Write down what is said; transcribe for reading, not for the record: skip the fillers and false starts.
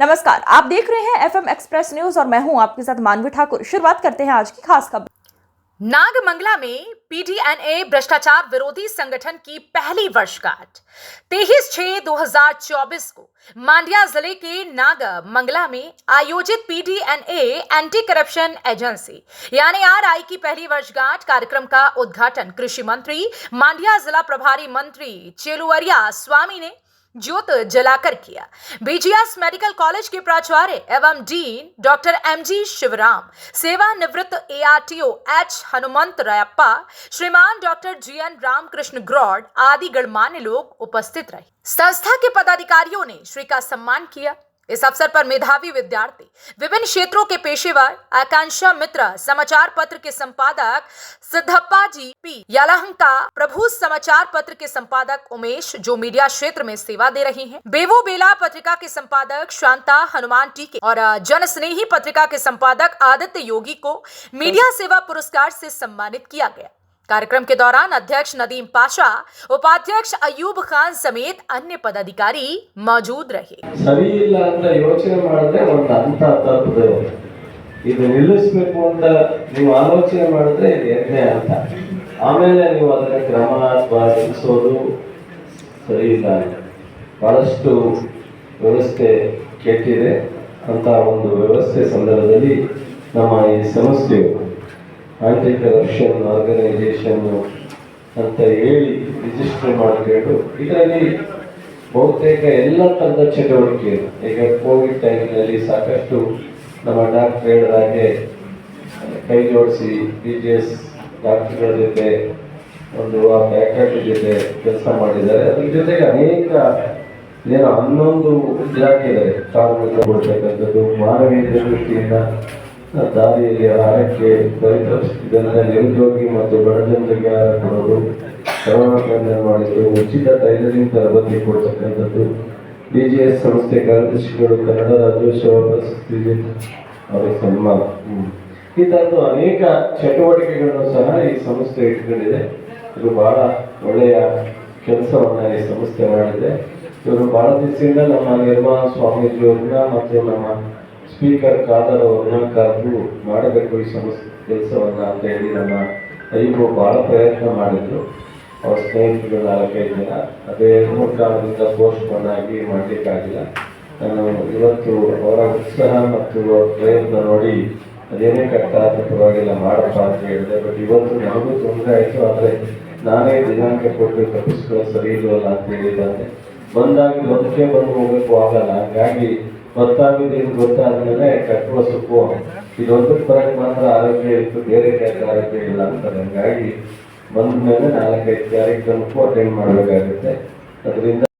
नमस्कार, आप देख रहे हैं एफएम एक्सप्रेस न्यूज और मैं हूं आपके साथ मानवी ठाकुर। शुरुआत करते हैं आज की खास खबर। नागमंगला में पीडीएनए भ्रष्टाचार विरोधी संगठन की पहली वर्षगांठ 23/6/2024 को मांड्या जिले के नागमंगला में आयोजित पीडीएनए एंटी करप्शन एजेंसी यानी आरआई की पहली वर्षगांठ कार्यक्रम का उद्घाटन कृषि मंत्री मांड्या जिला प्रभारी मंत्री चेलुवरिया स्वामी ने ज्योत जलाकर किया। बीजीएस मेडिकल कॉलेज के प्राचार्य एवं डीन डॉक्टर एमजी शिवराम, सेवानिवृत्त एआरटीओ एच हनुमंत रायप्पा, श्रीमान डॉक्टर जीएन रामकृष्ण गौड़ आदि गणमान्य लोग उपस्थित रहे। संस्था के पदाधिकारियों ने श्री का सम्मान किया। इस अवसर पर मेधावी विद्यार्थी, विभिन्न क्षेत्रों के पेशेवर, आकांक्षा मित्र, समाचार पत्र के संपादक सिद्धप्पा जी पी यलहंका, प्रभु समाचार पत्र के संपादक उमेश जो मीडिया क्षेत्र में सेवा दे रहे हैं, बेवो बेला पत्रिका के संपादक शांता हनुमान टीके और जनस्नेही पत्रिका के संपादक आदित्य योगी को मीडिया सेवा पुरस्कार से सम्मानित किया गया। कार्यक्रम के दौरान अध्यक्ष नदीम पाशा, उपाध्यक्ष अयूब खान समेत अन्य पदाधिकारी मौजूद रहे। ಸರಿ ಇಲ್ಲ ಅಂತ ಯೋಚನೆ ಮಾಡಿದ್ರೆ ಒಂದು ಹಂತ ತಪ್ಪದೆ ಇದು ನಿಲ್ಲಿಸಬೇಕು ಅಂತ ನೀವು ಆಲೋಚನೆ ಮಾಡಿದ್ರೆ ಇದು ಎರಡನೇ ಹಂತ. ಆಮೇಲೆ ನೀವು ಅದರ ಕ್ರಮ ಅಥವಾ ನಿಲ್ಲಿಸೋದು ಸರಿ ಇಲ್ಲ. ಬಹಳಷ್ಟು ವ್ಯವಸ್ಥೆ ಕೆಟ್ಟಿದೆ ಅಂತ ಒಂದು ವ್ಯವಸ್ಥೆ ಸಂದರ್ಭದಲ್ಲಿ ನಮ್ಮ ಈ ಸಂಸ್ಥೆಯು ಆಂಟಿ ಕರಪ್ಷನ್ ಆರ್ಗನೈಸೇಷನ್ ಅಂತ ಹೇಳಿ ರಿಜಿಸ್ಟರ್ ಮಾಡಿಕೊಂಡು ಇದರಲ್ಲಿ ಬಹುತೇಕ ಎಲ್ಲ ಥರದ ಚಟುವಟಿಕೆ, ಈಗ ಕೋವಿಡ್ ಟೈಮಿನಲ್ಲಿ ಸಾಕಷ್ಟು ನಮ್ಮ ಡಾಕ್ಟರ್ ಹೇಳಿದ ಹಾಗೆ ಕೈ ಜೋಡಿಸಿ BGS ಡಾಕ್ಟರ್ಗಳ ಜೊತೆ ಒಂದು ಫ್ಯಾಕಲ್ಟಿ ಜೊತೆ ಕೆಲಸ ಮಾಡಿದ್ದಾರೆ. ಅದ್ರ ಜೊತೆಗೆ ಅನೇಕ 11 ಇಲಾಖೆಗಳಿವೆ. ಕಾರ್ಮಿಕ ಕೊಡ್ತಕ್ಕಂಥದ್ದು, ಮಾನವೀಯ ದೃಷ್ಟಿಯಿಂದ ದಾರಿಯಲ್ಲಿ ಆಹಾರಕ್ಕೆ ಪರಿತಪಿಸುತ್ತಿದ್ದಂತೆ ನಿರುದ್ಯೋಗಿ ಮತ್ತು ಬಡಜನರಿಗೆ ಆಹಾರ ಕೊಡೋದು, ಕರೋನಾ ಮಾಡಿದ್ದು, ಉಚಿತ ಟೈಲರಿಂಗ್ ತರಬೇತಿ ಕೊಡ್ತಕ್ಕಂಥದ್ದು, BGS ಸಂಸ್ಥೆ ಕಾರ್ಯದರ್ಶಿಗಳು ಕನ್ನಡ ರಾಜ್ಯೋತ್ಸವ ಪ್ರಶಸ್ತಿ ಅವರಿಗೆ ಸನ್ಮಾನ, ಈ ಥರದ್ದು ಅನೇಕ ಚಟುವಟಿಕೆಗಳನ್ನು ಸಹ ಈ ಸಂಸ್ಥೆ ಇಟ್ಕೊಂಡಿದೆ. ಇದು ಬಹಳ ಒಳ್ಳೆಯ ಕೆಲಸವನ್ನು ಈ ಸಂಸ್ಥೆ ಮಾಡಿದೆ. ಇವರು ಬಹಳ ದಿವಸದಿಂದ ನಮ್ಮ ನಿರ್ಮಲಾ ಸ್ವಾಮೀಜಿಯವ್ರನ್ನ ಮತ್ತು ನಮ್ಮ ಸ್ಪೀಕರ್ ಖಾದರ್ ಅವ್ರನ್ನ ಕರೆದು ಮಾಡಬೇಕು ಈ ಸಂಸ್ಥೆ ಕೆಲಸವನ್ನ ಅಂತ ಹೇಳಿ ನಮ್ಮ ಐದು ಬಹಳ ಪ್ರಯತ್ನ ಮಾಡಿದ್ರು. ಅವ್ರ ಸ್ನೇಹಿತರು 4-5 ಜನ, ಅದೇ 3 ಕಾರಣದಿಂದ ಪೋಸ್ಟ್ಪೋನ್ ಆಗಿ ಮಾಡಲಿಕ್ಕಾಗಿಲ್ಲ. ನಾನು ಇವತ್ತು ಅವರ ಉತ್ಸಾಹ ಮತ್ತು ಅವರ ಪ್ರಯತ್ನ ನೋಡಿ ಅದೇನೇ ಕಷ್ಟ ಆದರೂ ಪರವಾಗಿಲ್ಲ ಮಾಡಪ್ಪ ಅಂತ ಹೇಳಿದೆ. ಬಟ್ ಇವತ್ತು ನನಗೂ ತೊಂದರೆ ಆಯಿತು. ಆದರೆ ನಾನೇ ದಿನಾಂಕ ಕೊಟ್ಟು ತಪ್ಪಿಸ್ಕೊಳ್ಳೋ ಸರಿ ಇಲ್ವಲ್ಲ ಅಂತ ಹೇಳಿದ್ದಾನೆ. ಬಂದಾಗ ಒಂದಕ್ಕೆ ಬಂದು ಹೋಗಬೇಕು ಆಗಲ್ಲ. ಹಾಗಾಗಿ ಗೊತ್ತಾಗಿದ್ದೇನು ಗೊತ್ತಾದ್ಮೇಲೆ ಕಟ್ಟುವ ಸುಪ್ಪು ಇದೊಂದಕ್ಕೆ ಬರಕ್ಕೆ ಮಾತ್ರ ಆರೋಗ್ಯ ಇತ್ತು, ಬೇರೆ ಕೆಲಸ ಆರೋಗ್ಯ ಇಲ್ಲ ಅಂತಾರೆ. ಹಾಗಾಗಿ ಬಂದ ಮೇಲೆ 4-5 ಕಾರ್ಯಕ್ರಮಕ್ಕೂ ಅಟೆಂಡ್ ಮಾಡಬೇಕಾಗುತ್ತೆ. ಅದರಿಂದ